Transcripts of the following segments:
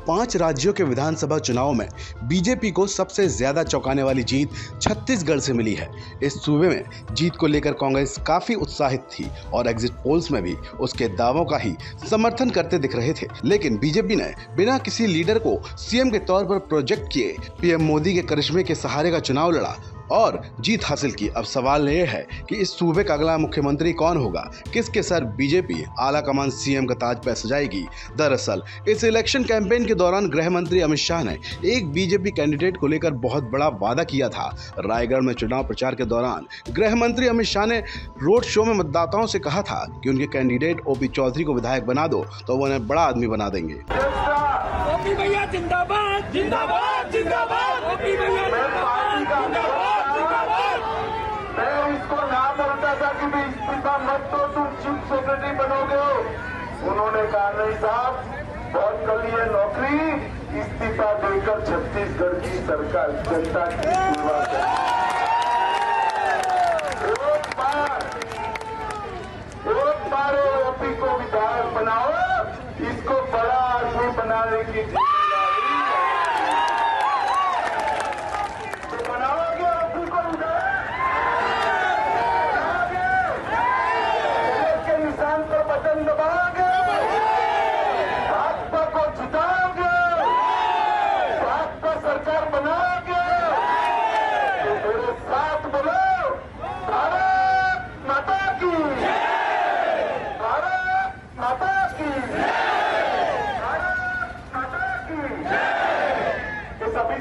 5 राज्यों के विधानसभा चुनाव में बीजेपी को सबसे ज्यादा चौंकाने वाली जीत छत्तीसगढ़ से मिली है। इस सूबे में जीत को लेकर कांग्रेस काफी उत्साहित थी और एग्जिट पोल्स में भी उसके दावों का ही समर्थन करते दिख रहे थे। लेकिन बीजेपी ने बिना किसी लीडर को सीएम के तौर पर प्रोजेक्ट किए पीएम मोदी के करिश्मे के सहारे का चुनाव लड़ा और जीत हासिल की। अब सवाल यह है कि इस सूबे का अगला मुख्यमंत्री कौन होगा, किसके सर बीजेपी आला कमान सीएम का ताज पे सजाएगी। दरअसल इस इलेक्शन कैंपेन के दौरान गृह मंत्री अमित शाह ने एक बीजेपी कैंडिडेट को लेकर बहुत बड़ा वादा किया था। रायगढ़ में चुनाव प्रचार के दौरान गृह मंत्री अमित शाह ने रोड शो में मतदाताओं से कहा था कि उनके कैंडिडेट ओपी चौधरी को विधायक बना दो तो वो उन्हें बड़ा आदमी बना देंगे। ओपी भैया जिंदाबाद जिंदाबाद जिंदाबाद, ओपी भैया जिंदाबाद। मैं इसको ना बोलता था कि मैं इस्तीफा मत दो, तुम चीफ सेक्रेटरी बनोगे। उन्होंने कहा नहीं साहब, बहुत कल ये नौकरी इस्तीफा देकर छत्तीसगढ़ की सरकार जनता की सेवा करें। एक बार ओपी को विधायक बनाओ, इसको बड़ा आदमी बनाने की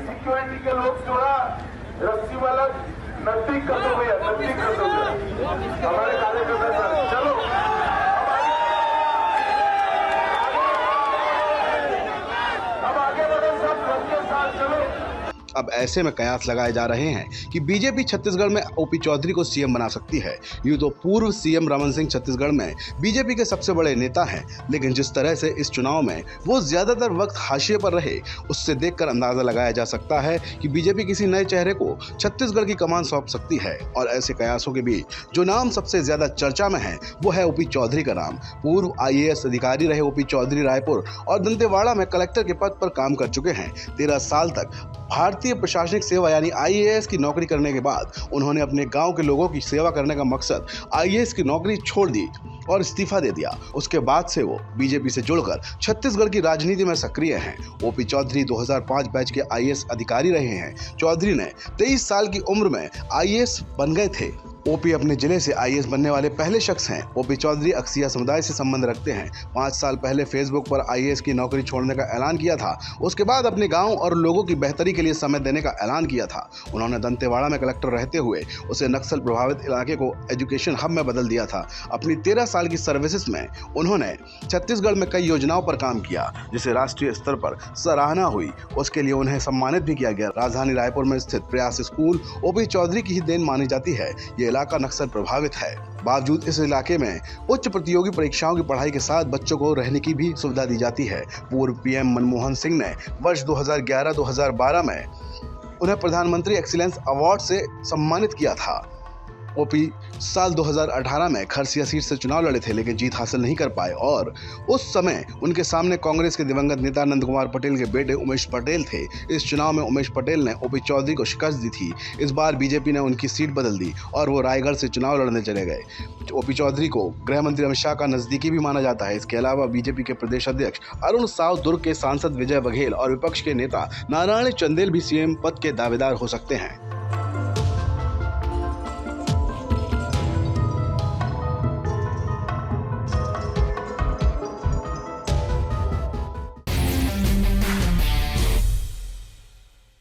सिक्योरिटी के लोग जोड़ा रस्सी वाला नजदीक कर दो भैया, नजदीक कर दो हमारे कार्यकर्ता सर। चलो अब आगे बढ़ो, सब घर के साथ चलो। अब ऐसे में कयास लगाए जा रहे हैं कि बीजेपी छत्तीसगढ़ में ओपी चौधरी को सीएम बना सकती है। यूं तो पूर्व सीएम रमन सिंह छत्तीसगढ़ में बीजेपी के सबसे बड़े नेता हैं, लेकिन जिस तरह से इस चुनाव में वो ज्यादातर वक्त हाशिए पर रहे, उससे देखकर अंदाजा लगाया जा सकता है कि बीजेपी किसी नए चेहरे को छत्तीसगढ़ की कमान सौंप सकती है। और ऐसे कयासों के बीच जो नाम सबसे ज्यादा चर्चा में है वो है ओपी चौधरी का नाम। पूर्व IAS अधिकारी रहे ओपी चौधरी रायपुर और दंतेवाड़ा में कलेक्टर के पद पर काम कर चुके हैं। 13 साल तक भारतीय प्रशासनिक सेवा यानी IAS की नौकरी करने के बाद उन्होंने अपने गांव के लोगों की सेवा करने का मकसद IAS की नौकरी छोड़ दी और इस्तीफा दे दिया। उसके बाद से वो बीजेपी से जुड़कर छत्तीसगढ़ की राजनीति में सक्रिय हैं। ओपी चौधरी 2005 बैच के IAS अधिकारी रहे हैं। चौधरी ने 23 साल की उम्र में IAS बन गए थे। ओपी अपने जिले से IAS बनने वाले पहले शख्स हैं। ओपी चौधरी अक्सिया समुदाय से संबंध रखते हैं। 5 साल पहले फेसबुक पर IAS की नौकरी छोड़ने का ऐलान किया था। उसके बाद अपने गांव और लोगों की बेहतरी के लिए समय देने का ऐलान किया था। उन्होंने दंतेवाड़ा में कलेक्टर रहते हुए उसे नक्सल प्रभावित इलाके को एजुकेशन हब में बदल दिया था। अपनी 13 साल की सर्विसेज में उन्होंने छत्तीसगढ़ में कई योजनाओं पर काम किया जिसे राष्ट्रीय स्तर पर सराहना हुई। उसके लिए उन्हें सम्मानित भी किया गया। राजधानी रायपुर में स्थित प्रयास स्कूल ओपी चौधरी की ही देन मानी जाती है। ये इलाका नक्सल प्रभावित है। बावजूद इस इलाके में उच्च प्रतियोगी परीक्षाओं की पढ़ाई के साथ बच्चों को रहने की भी सुविधा दी जाती है। पूर्व पीएम मनमोहन सिंह ने वर्ष 2011-2012 में उन्हें प्रधानमंत्री एक्सीलेंस अवार्ड से सम्मानित किया था। ओपी साल 2018 में खरसिया सीट से चुनाव लड़े थे, लेकिन जीत हासिल नहीं कर पाए और उस समय उनके सामने कांग्रेस के दिवंगत नेता नंद कुमार पटेल के बेटे उमेश पटेल थे। इस चुनाव में उमेश पटेल ने ओपी चौधरी को शिकस्त दी थी। इस बार बीजेपी ने उनकी सीट बदल दी और वो रायगढ़ से चुनाव लड़ने चले गए। ओपी चौधरी को गृह मंत्री अमित शाह का नजदीकी भी माना जाता है। इसके अलावा बीजेपी के प्रदेश अध्यक्ष अरुण साव, दुर्ग के सांसद विजय बघेल और विपक्ष के नेता नारायण चंदेल भी सीएम पद के दावेदार हो सकते हैं।